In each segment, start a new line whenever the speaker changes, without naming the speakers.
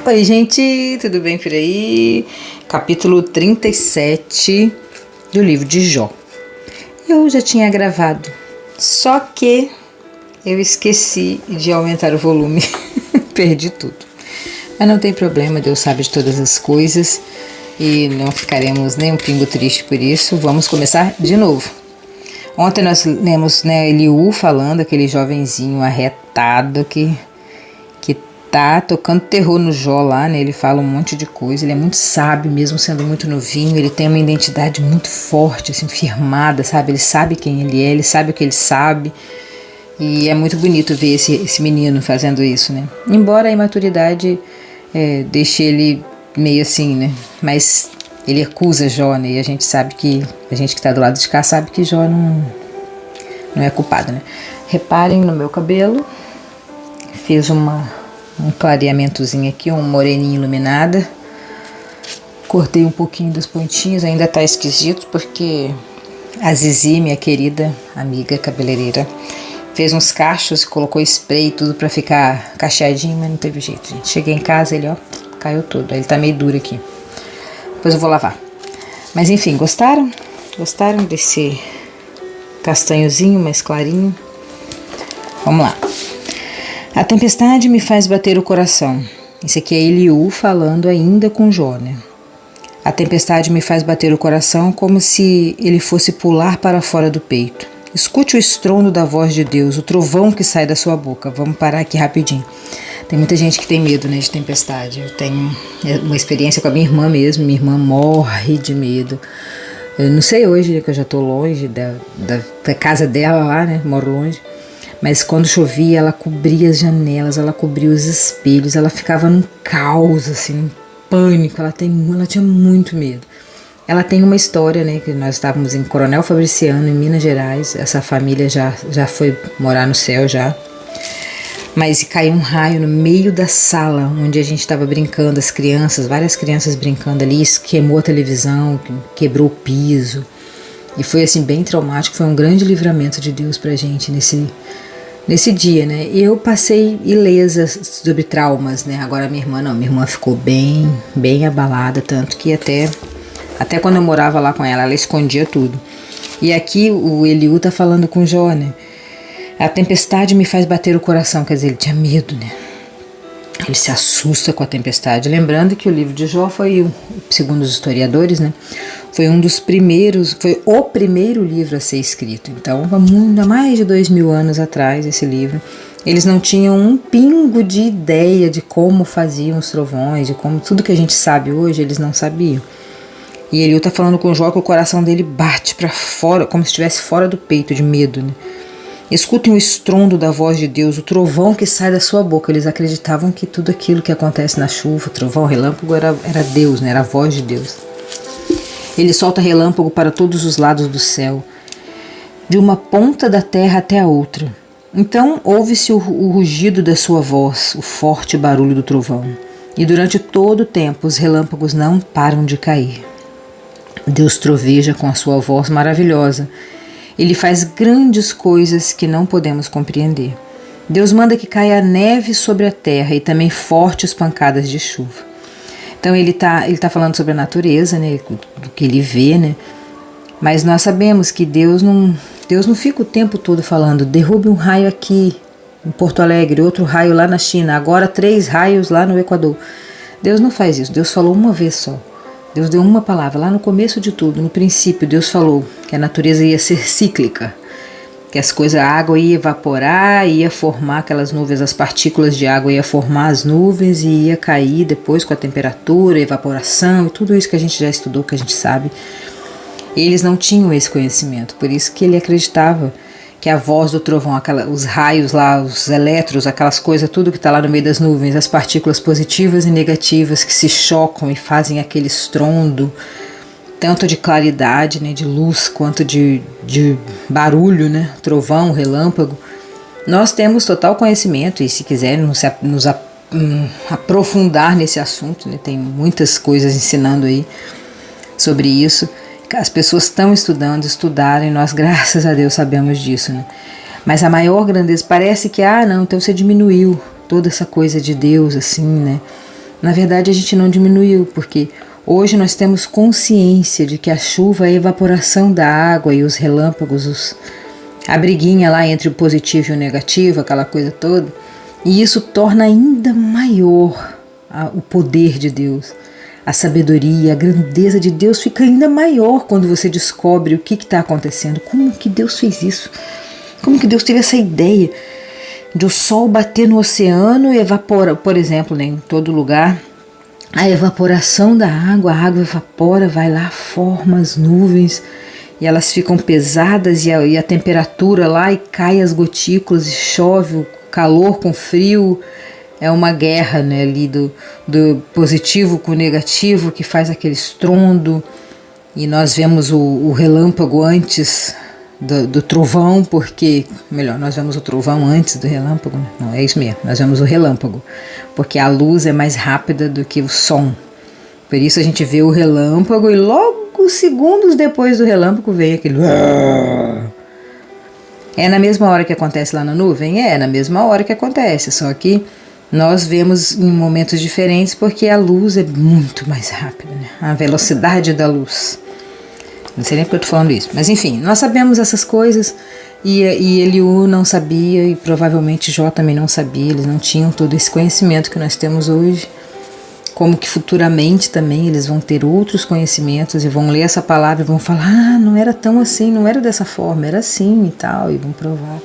Oi, gente, tudo bem por aí? Capítulo 37 do livro de Jó. Eu já tinha gravado, só que eu esqueci de aumentar o volume, perdi tudo. Mas não tem problema, Deus sabe de todas as coisas e não ficaremos nem um pingo triste por isso. Vamos começar de novo. Ontem nós lemos, Eliú falando, aquele jovenzinho arretado que tá tocando terror no Jó lá, né? Ele fala um monte de coisa, ele é muito sábio, mesmo sendo muito novinho, ele tem uma identidade muito forte, assim, firmada, sabe? Ele sabe quem ele é, ele sabe o que ele sabe, e é muito bonito ver esse menino fazendo isso, né? Embora a imaturidade deixe ele meio assim, né? Mas ele acusa Jó, né? E a gente sabe que, a gente que tá do lado de cá sabe que Jó não é culpado, né? Reparem no meu cabelo, fiz um clareamentozinho aqui, um moreninho iluminada. Cortei um pouquinho das pontinhas, ainda tá esquisito porque a Zizi, minha querida amiga cabeleireira, fez uns cachos, colocou spray e tudo pra ficar cacheadinho, mas não teve jeito, gente. Cheguei em casa, ele caiu todo, ele tá meio duro aqui. Depois eu vou lavar. Mas enfim, gostaram? Gostaram desse castanhozinho mais clarinho? Vamos lá. A tempestade me faz bater o coração. Esse aqui é Eliú falando ainda com Jó, né? A tempestade me faz bater o coração como se ele fosse pular para fora do peito. Escute o estrondo da voz de Deus, o trovão que sai da sua boca. Vamos parar aqui rapidinho. Tem muita gente que tem medo, né, de tempestade. Eu tenho uma experiência com a minha irmã mesmo. Minha irmã morre de medo. Eu não sei hoje, que eu já estou longe da casa dela lá, né? Moro longe. Mas quando chovia, ela cobria as janelas, ela cobria os espelhos, ela ficava num caos, assim, num pânico, ela tinha muito medo. Ela tem uma história, né, que nós estávamos em Coronel Fabriciano, em Minas Gerais, essa família já foi morar no céu já, mas caiu um raio no meio da sala, onde a gente estava brincando, as crianças, várias crianças brincando ali, queimou a televisão, quebrou o piso, e foi assim bem traumático, foi um grande livramento de Deus pra gente nesse dia, né? Eu passei ilesa sobre traumas, né? Agora minha irmã ficou bem abalada, tanto que até quando eu morava lá com ela escondia tudo. E aqui o Eliú tá falando com Jó, né? A tempestade me faz bater o coração, quer dizer, ele tinha medo, né? Ele se assusta com a tempestade. Lembrando que o livro de Jó foi, segundo os historiadores, né? Foi o primeiro livro a ser escrito. Então, há mais de 2000 anos atrás, esse livro. Eles não tinham um pingo de ideia de como faziam os trovões, de como tudo que a gente sabe hoje, eles não sabiam. E Eliú tá falando com Jó que o coração dele bate para fora, como se estivesse fora do peito, de medo, né? Escutem o estrondo da voz de Deus, o trovão que sai da sua boca. Eles acreditavam que tudo aquilo que acontece na chuva, trovão, relâmpago, era Deus, né? Era a voz de Deus. Ele solta relâmpago para todos os lados do céu, de uma ponta da terra até a outra. Então ouve-se o rugido da sua voz, o forte barulho do trovão. E durante todo o tempo os relâmpagos não param de cair. Deus troveja com a sua voz maravilhosa. Ele faz grandes coisas que não podemos compreender. Deus manda que caia neve sobre a terra e também fortes pancadas de chuva. Então ele tá falando sobre a natureza, né, do que ele vê, né? Mas nós sabemos que Deus não fica o tempo todo falando, derrube um raio aqui em Porto Alegre, outro raio lá na China, agora 3 raios lá no Equador. Deus não faz isso, Deus falou uma vez só. Deus deu uma palavra, lá no começo de tudo, no princípio, Deus falou que a natureza ia ser cíclica, que a água ia evaporar, ia formar aquelas nuvens, as partículas de água ia formar as nuvens e ia cair depois com a temperatura, evaporação e tudo isso que a gente já estudou, que a gente sabe. Eles não tinham esse conhecimento, por isso que ele acreditava que a voz do trovão, os raios lá, os elétrons, aquelas coisas, tudo que está lá no meio das nuvens, as partículas positivas e negativas que se chocam e fazem aquele estrondo, tanto de claridade, né, de luz, quanto de barulho, né, trovão, relâmpago. Nós temos total conhecimento e se quiserem nos aprofundar nesse assunto, né, tem muitas coisas ensinando aí sobre isso. As pessoas estão estudaram e nós, graças a Deus, sabemos disso, né? Mas a maior grandeza, parece que, então você diminuiu toda essa coisa de Deus, assim, né? Na verdade, a gente não diminuiu, porque hoje nós temos consciência de que a chuva é a evaporação da água e os relâmpagos, a briguinha lá entre o positivo e o negativo, aquela coisa toda, e isso torna ainda maior o poder de Deus. A sabedoria, a grandeza de Deus fica ainda maior quando você descobre o que está acontecendo. Como que Deus fez isso? Como que Deus teve essa ideia de o sol bater no oceano e evaporar, por exemplo, né, em todo lugar, a evaporação da água, a água evapora, vai lá, forma as nuvens e elas ficam pesadas e a temperatura lá e cai as gotículas e chove, o calor com frio. É uma guerra, né, ali do positivo com o negativo que faz aquele estrondo. E nós vemos o relâmpago antes do trovão, porque, melhor, nós vemos o trovão antes do relâmpago. Não, é isso mesmo, nós vemos o relâmpago, porque a luz é mais rápida do que o som. Por isso a gente vê o relâmpago e logo segundos depois do relâmpago vem aquele... É na mesma hora que acontece lá na nuvem? É na mesma hora que acontece, só que nós vemos em momentos diferentes porque a luz é muito mais rápida, né? A velocidade da luz. Não sei nem porque eu estou falando isso, mas enfim, nós sabemos essas coisas e Eliú não sabia e provavelmente Jó também não sabia, eles não tinham todo esse conhecimento que nós temos hoje, como que futuramente também eles vão ter outros conhecimentos e vão ler essa palavra e vão falar, não era tão assim, não era dessa forma, era assim e tal, e vão provar.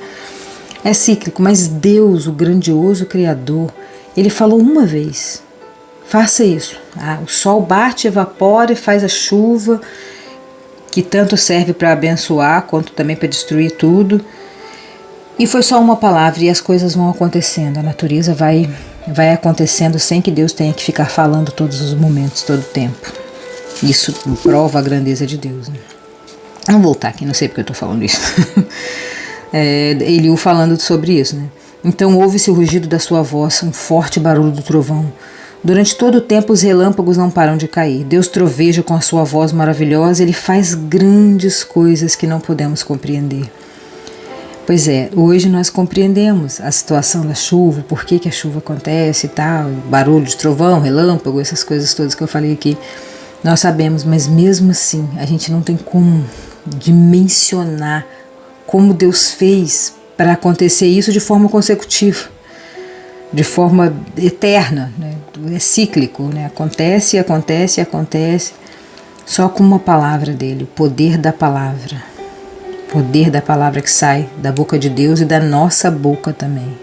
É cíclico, mas Deus, o grandioso Criador, Ele falou uma vez, faça isso. O sol bate, evapora e faz a chuva, que tanto serve para abençoar, quanto também para destruir tudo. E foi só uma palavra e as coisas vão acontecendo, a natureza vai acontecendo sem que Deus tenha que ficar falando todos os momentos, todo o tempo. Isso prova a grandeza de Deus, né? Vamos voltar aqui, não sei porque eu estou falando isso. Eliú falando sobre isso, né? Então ouve-se o rugido da sua voz, um forte barulho do trovão. Durante todo o tempo os relâmpagos não param de cair. Deus troveja com a sua voz maravilhosa, Ele faz grandes coisas que não podemos compreender. Pois é, hoje nós compreendemos a situação da chuva, por que a chuva acontece e tal, barulho de trovão, relâmpago, essas coisas todas que eu falei aqui. Nós sabemos, mas mesmo assim a gente não tem como dimensionar como Deus fez para acontecer isso de forma consecutiva, de forma eterna, né? É cíclico, né? Acontece, acontece, acontece, só com uma palavra dele, o poder da palavra que sai da boca de Deus e da nossa boca também.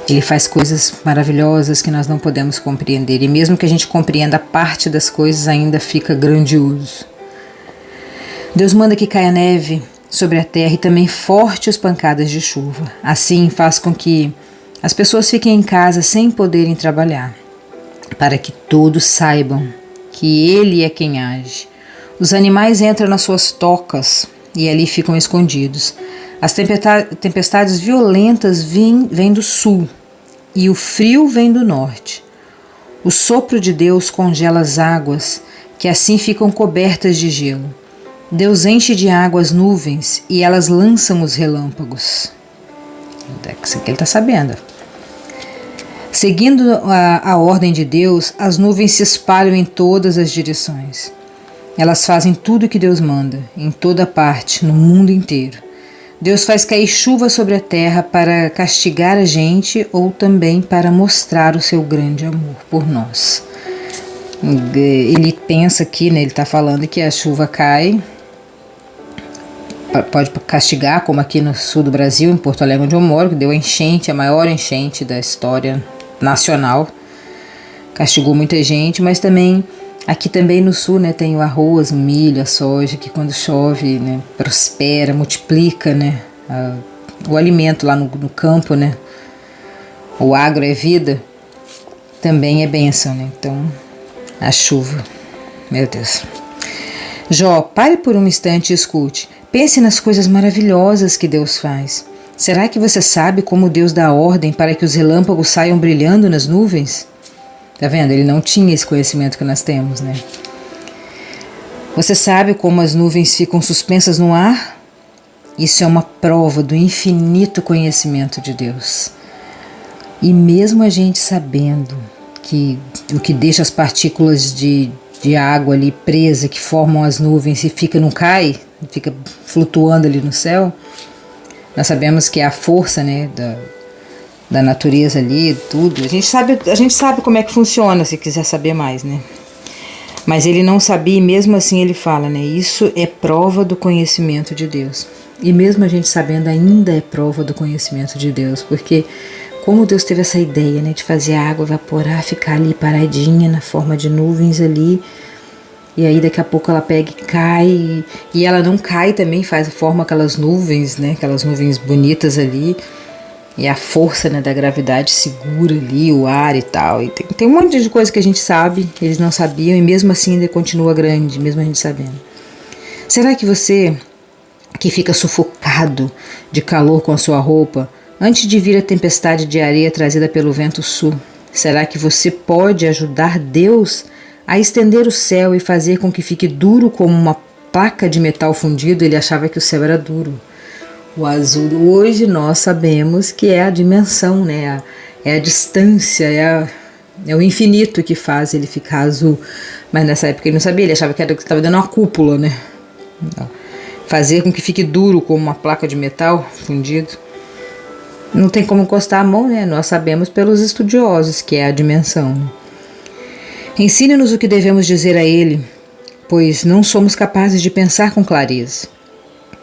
Ele faz coisas maravilhosas que nós não podemos compreender, e mesmo que a gente compreenda parte das coisas, ainda fica grandioso. Deus manda que caia neve sobre a terra e também fortes pancadas de chuva. Assim faz com que as pessoas fiquem em casa sem poderem trabalhar, para que todos saibam que Ele é quem age. Os animais entram nas suas tocas e ali ficam escondidos. As tempestades violentas vêm do sul e o frio vem do norte. O sopro de Deus congela as águas, que assim ficam cobertas de gelo. Deus enche de água as nuvens e elas lançam os relâmpagos. Isso aqui ele está sabendo. Seguindo a ordem de Deus, as nuvens se espalham em todas as direções. Elas fazem tudo o que Deus manda, em toda parte, no mundo inteiro. Deus faz cair chuva sobre a terra para castigar a gente ou também para mostrar o seu grande amor por nós. Ele pensa aqui, né, ele está falando que a chuva cai, pode castigar, como aqui no sul do Brasil, em Porto Alegre, onde eu moro, que deu a enchente, a maior enchente da história nacional. Castigou muita gente, mas também aqui também no sul, né, tem o arroz, o milho, a soja, que quando chove, né, prospera, multiplica, né, o alimento lá no campo, né. O agro é vida, também é bênção, né. Então, a chuva, meu Deus. Jó, pare por um instante e escute. Pense nas coisas maravilhosas que Deus faz. Será que você sabe como Deus dá ordem para que os relâmpagos saiam brilhando nas nuvens? Tá vendo? Ele não tinha esse conhecimento que nós temos, né? Você sabe como as nuvens ficam suspensas no ar? Isso é uma prova do infinito conhecimento de Deus. E mesmo a gente sabendo o que deixa as partículas de água ali presa, que formam as nuvens e não cai, fica flutuando ali no céu. Nós sabemos que é a força, né, da natureza ali, tudo. A gente sabe como é que funciona, se quiser saber mais, né? Mas ele não sabia e mesmo assim ele fala, né? Isso é prova do conhecimento de Deus. E mesmo a gente sabendo, ainda é prova do conhecimento de Deus, porque como Deus teve essa ideia, né, de fazer a água evaporar, ficar ali paradinha na forma de nuvens ali, e aí daqui a pouco ela pega e cai, e ela não cai também, forma aquelas nuvens, né, aquelas nuvens bonitas ali, e a força, né, da gravidade segura ali o ar e tal. E tem um monte de coisa que a gente sabe, eles não sabiam, e mesmo assim ainda continua grande, mesmo a gente sabendo. Será que você, que fica sufocado de calor com a sua roupa, antes de vir a tempestade de areia trazida pelo vento sul, será que você pode ajudar Deus a estender o céu e fazer com que fique duro como uma placa de metal fundido? Ele achava que o céu era duro. O azul, hoje nós sabemos que é a dimensão, né? É a distância, é o infinito que faz ele ficar azul. Mas nessa época ele não sabia, ele achava que estava dando uma cúpula, né? Fazer com que fique duro como uma placa de metal fundido. Não tem como encostar a mão, né? Nós sabemos pelos estudiosos que é a dimensão. Né? Ensine-nos o que devemos dizer a ele, pois não somos capazes de pensar com clareza.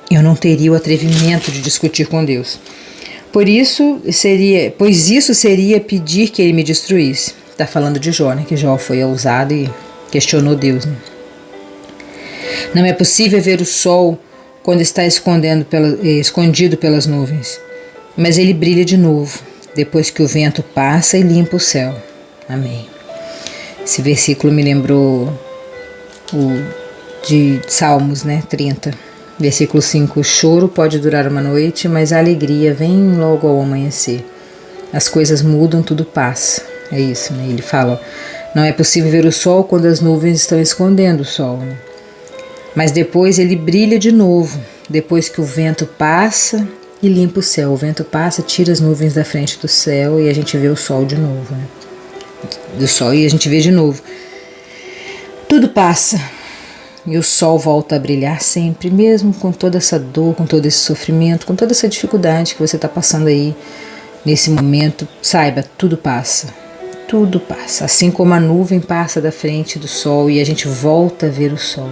Eu não teria o atrevimento de discutir com Deus. Pois isso seria pedir que ele me destruísse. Está falando de Jó, né? Que Jó foi ousado e questionou Deus. Né? Não é possível ver o sol quando está escondido pelas nuvens. Mas ele brilha de novo, depois que o vento passa e limpa o céu. Amém. Esse versículo me lembrou de Salmos, né? 30. Versículo 5. O choro pode durar uma noite, mas a alegria vem logo ao amanhecer. As coisas mudam, tudo passa. É isso, né? Ele fala, não é possível ver o sol quando as nuvens estão escondendo o sol. Né? Mas depois ele brilha de novo, depois que o vento passa e limpa o céu. O vento passa, tira as nuvens da frente do céu e a gente vê o sol de novo. Né? Do sol e a gente vê de novo. Tudo passa. E o sol volta a brilhar sempre, mesmo com toda essa dor, com todo esse sofrimento, com toda essa dificuldade que você está passando aí nesse momento. Saiba, tudo passa. Tudo passa. Assim como a nuvem passa da frente do sol e a gente volta a ver o sol.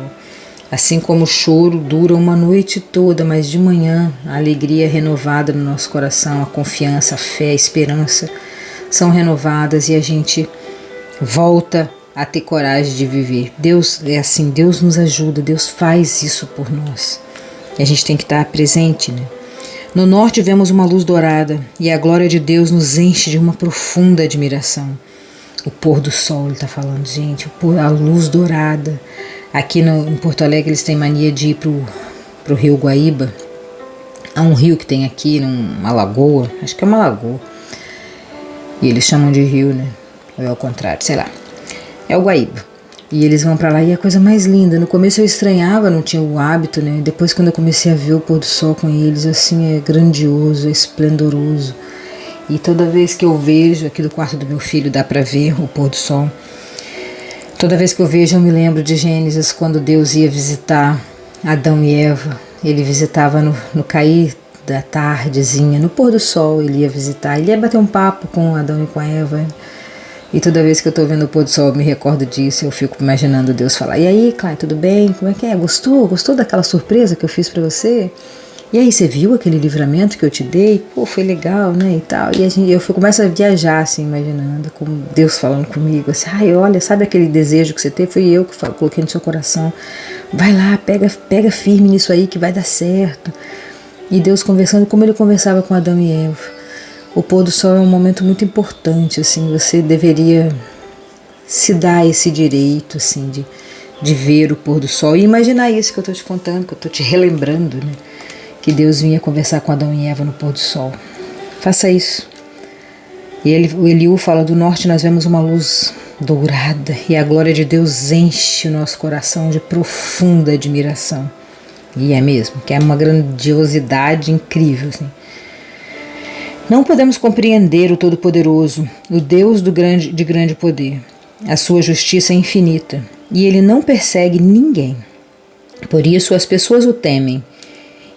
Assim como o choro dura uma noite toda, mas de manhã a alegria é renovada no nosso coração, a confiança, a fé, a esperança são renovadas e a gente volta a ter coragem de viver. Deus é assim, Deus nos ajuda, Deus faz isso por nós. E a gente tem que estar presente, né? No norte vemos uma luz dourada e a glória de Deus nos enche de uma profunda admiração. O pôr do sol, ele está falando, gente, a luz dourada. Aqui em Porto Alegre eles têm mania de ir pro rio Guaíba. Há um rio que tem aqui, uma lagoa, acho que é uma lagoa. E eles chamam de rio, né? Ou é ao contrário, sei lá. É o Guaíba. E eles vão pra lá e é a coisa mais linda. No começo eu estranhava, não tinha o hábito, né? Depois quando eu comecei a ver o pôr do sol com eles, assim, é grandioso, é esplendoroso. E toda vez que eu vejo, aqui do quarto do meu filho dá pra ver o pôr do sol. Toda vez que eu vejo eu me lembro de Gênesis, quando Deus ia visitar Adão e Eva. Ele visitava no cair da tardezinha, no pôr do sol ele ia visitar. Ele ia bater um papo com Adão e com Eva. E toda vez que eu tô vendo o pôr do sol eu me recordo disso, eu fico imaginando Deus falar, e aí, Cláudia, tudo bem? Como é que é? Gostou? Gostou daquela surpresa que eu fiz pra você? E aí, você viu aquele livramento que eu te dei? Pô, foi legal, né? E tal. E eu começo a viajar, assim, imaginando, como Deus falando comigo, assim, ai, olha, sabe aquele desejo que você teve? Foi eu que coloquei no seu coração. Vai lá, pega firme nisso aí que vai dar certo. E Deus conversando como ele conversava com Adão e Eva. O pôr do sol é um momento muito importante, assim, você deveria se dar esse direito, assim, de ver o pôr do sol e imaginar isso que eu estou te contando, que eu estou te relembrando, né? Que Deus vinha conversar com Adão e Eva no pôr do sol. Faça isso. E o Eliú fala, do norte nós vemos uma luz dourada e a glória de Deus enche o nosso coração de profunda admiração. E é mesmo, que é uma grandiosidade incrível, assim. Não podemos compreender o Todo-Poderoso, o Deus de grande poder. A sua justiça é infinita e ele não persegue ninguém. Por isso as pessoas o temem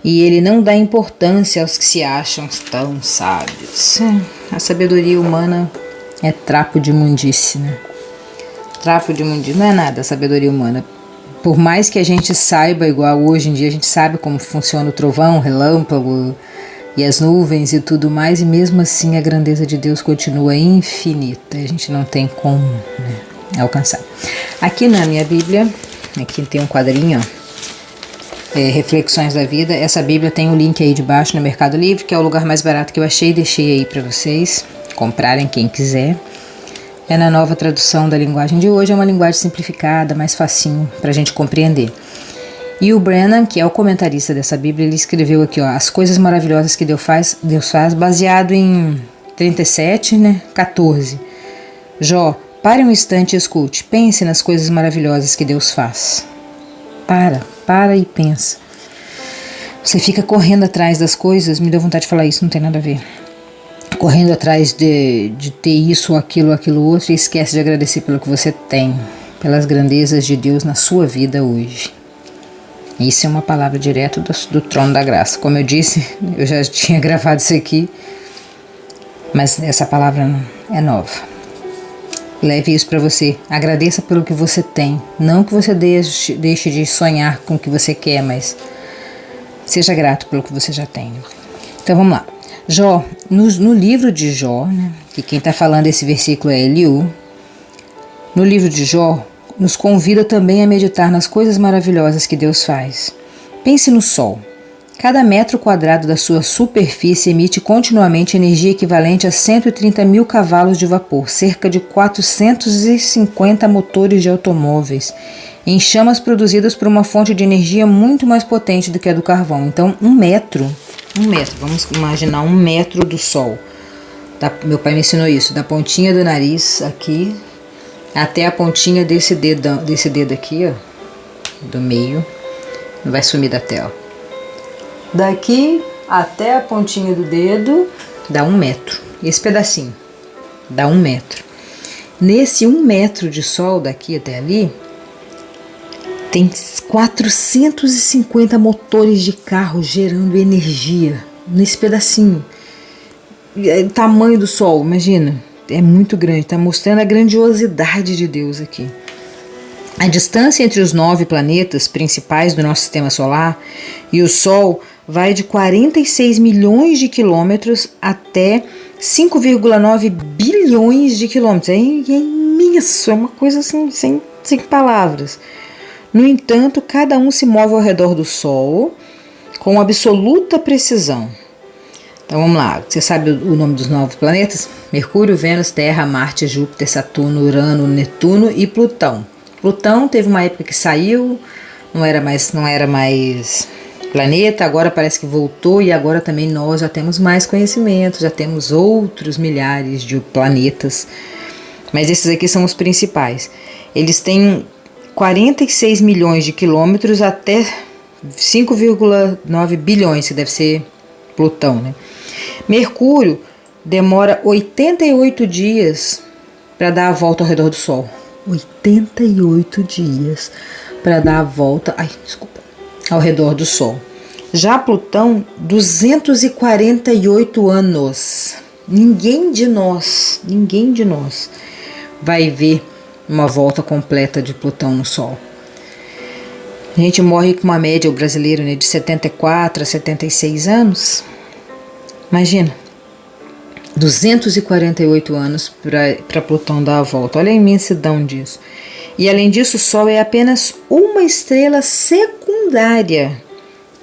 e ele não dá importância aos que se acham tão sábios. A sabedoria humana é trapo de imundície, né? Trapo de imundície não é nada a sabedoria humana. Por mais que a gente saiba, igual hoje em dia a gente sabe como funciona o trovão, o relâmpago e as nuvens e tudo mais, e mesmo assim a grandeza de Deus continua infinita. A gente não tem como, né, alcançar. Aqui na minha Bíblia, aqui tem um quadrinho, ó, Reflexões da Vida. Essa Bíblia tem um link aí de baixo no Mercado Livre, que é o lugar mais barato que eu achei, deixei aí para vocês comprarem quem quiser. É na nova tradução da linguagem de hoje, é uma linguagem simplificada, mais facinho para a gente compreender. E o Brennan, que é o comentarista dessa Bíblia, ele escreveu aqui, ó, as coisas maravilhosas que Deus faz, baseado em 37, né, 14. Jó, pare um instante e escute, pense nas coisas maravilhosas que Deus faz. Para e pensa. Você fica correndo atrás das coisas, me deu vontade de falar isso, não tem nada a ver. Correndo atrás de ter isso, aquilo outro, e esquece de agradecer pelo que você tem, pelas grandezas de Deus na sua vida hoje. Isso é uma palavra direto do trono da graça. Como eu disse, eu já tinha gravado isso aqui, mas essa palavra é nova. Leve isso para você. Agradeça pelo que você tem. Não que você deixe de sonhar com o que você quer, mas seja grato pelo que você já tem. Então vamos lá. Jó, no livro de Jó, né, que quem está falando esse versículo é Eliú, no livro de Jó, nos convida também a meditar nas coisas maravilhosas que Deus faz. Pense no Sol. Cada metro quadrado da sua superfície emite continuamente energia equivalente a 130 mil cavalos de vapor, cerca de 450 motores de automóveis, em chamas produzidas por uma fonte de energia muito mais potente do que a do carvão. Então, um metro, vamos imaginar 1 metro do Sol. Meu pai me ensinou isso, da pontinha do nariz aqui até a pontinha desse dedo aqui, ó, do meio, não vai sumir da tela. Daqui até a pontinha do dedo dá 1 metro. Esse pedacinho dá 1 metro. Nesse 1 metro de Sol daqui até ali, tem 450 motores de carro gerando energia nesse pedacinho. O tamanho do Sol, imagina, é muito grande, está mostrando a grandiosidade de Deus aqui. A distância entre os 9 planetas principais do nosso sistema solar e o Sol vai de 46 milhões de quilômetros até 5,9 bilhões de quilômetros. É imenso, é uma coisa assim, sem palavras. No entanto, cada um se move ao redor do Sol com absoluta precisão. Então vamos lá, você sabe o nome dos 9 planetas? Mercúrio, Vênus, Terra, Marte, Júpiter, Saturno, Urano, Netuno e Plutão. Plutão teve uma época que saiu, não era mais planeta, agora parece que voltou e agora também nós já temos mais conhecimento, já temos outros milhares de planetas, mas esses aqui são os principais. Eles têm 46 milhões de quilômetros até 5,9 bilhões, que deve ser Plutão, né? Mercúrio demora 88 dias para dar a volta ao redor do Sol. 88 dias para dar a volta, ao redor do Sol. Já Plutão, 248 anos. Ninguém de nós vai ver uma volta completa de Plutão no Sol. A gente morre com uma média, o brasileiro, né, de 74 a 76 anos. Imagina, 248 anos para Plutão dar a volta. Olha a imensidão disso. E além disso, o Sol é apenas uma estrela secundária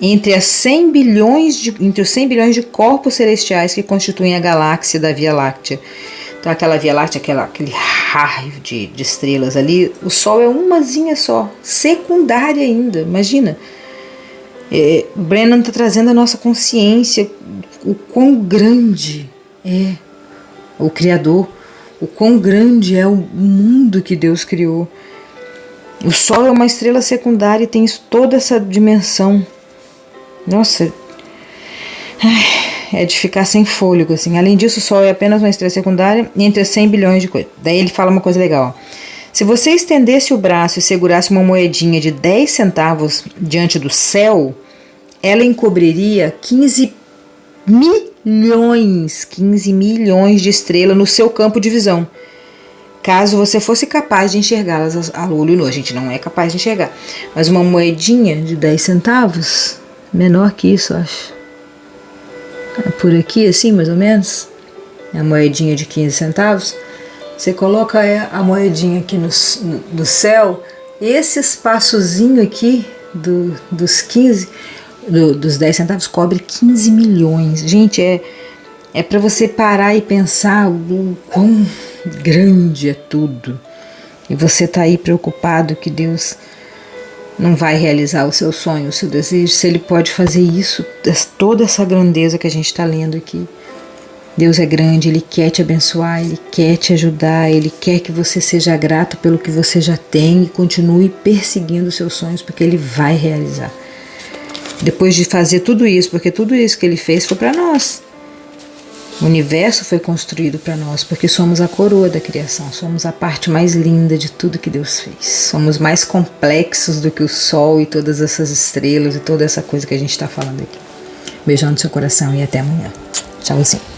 entre os 100 bilhões de corpos celestiais que constituem a galáxia da Via Láctea. Então aquela Via Láctea, aquele raio de estrelas ali, o Sol é umazinha só, secundária ainda, imagina. Brennan está trazendo a nossa consciência, o quão grande é o Criador, o quão grande é o mundo que Deus criou. O Sol é uma estrela secundária e tem toda essa dimensão. Nossa, é de ficar sem fôlego, assim. Além disso, o Sol é apenas uma estrela secundária entre 100 bilhões de coisas. Daí ele fala uma coisa legal, ó. Se você estendesse o braço e segurasse uma moedinha de 10 centavos diante do céu, ela encobriria 15 milhões de estrelas no seu campo de visão. Caso você fosse capaz de enxergá-las a olho nu, a gente não é capaz de enxergar. Mas uma moedinha de 10 centavos, menor que isso, acho. Por aqui, assim, mais ou menos. A moedinha de 15 centavos. Você coloca a moedinha aqui no céu. Esse espaçozinho aqui dos 15, dos 10 centavos, cobre 15 milhões. Gente, é para você parar e pensar o quão grande é tudo. E você tá aí preocupado que Deus não vai realizar o seu sonho, o seu desejo, se Ele pode fazer isso, toda essa grandeza que a gente está lendo aqui. Deus é grande, Ele quer te abençoar, Ele quer te ajudar, Ele quer que você seja grato pelo que você já tem e continue perseguindo os seus sonhos, porque Ele vai realizar. Depois de fazer tudo isso, porque tudo isso que Ele fez foi para nós. O universo foi construído para nós, porque somos a coroa da criação, somos a parte mais linda de tudo que Deus fez. Somos mais complexos do que o Sol e todas essas estrelas e toda essa coisa que a gente está falando aqui. Beijão no seu coração e até amanhã. Tchauzinho.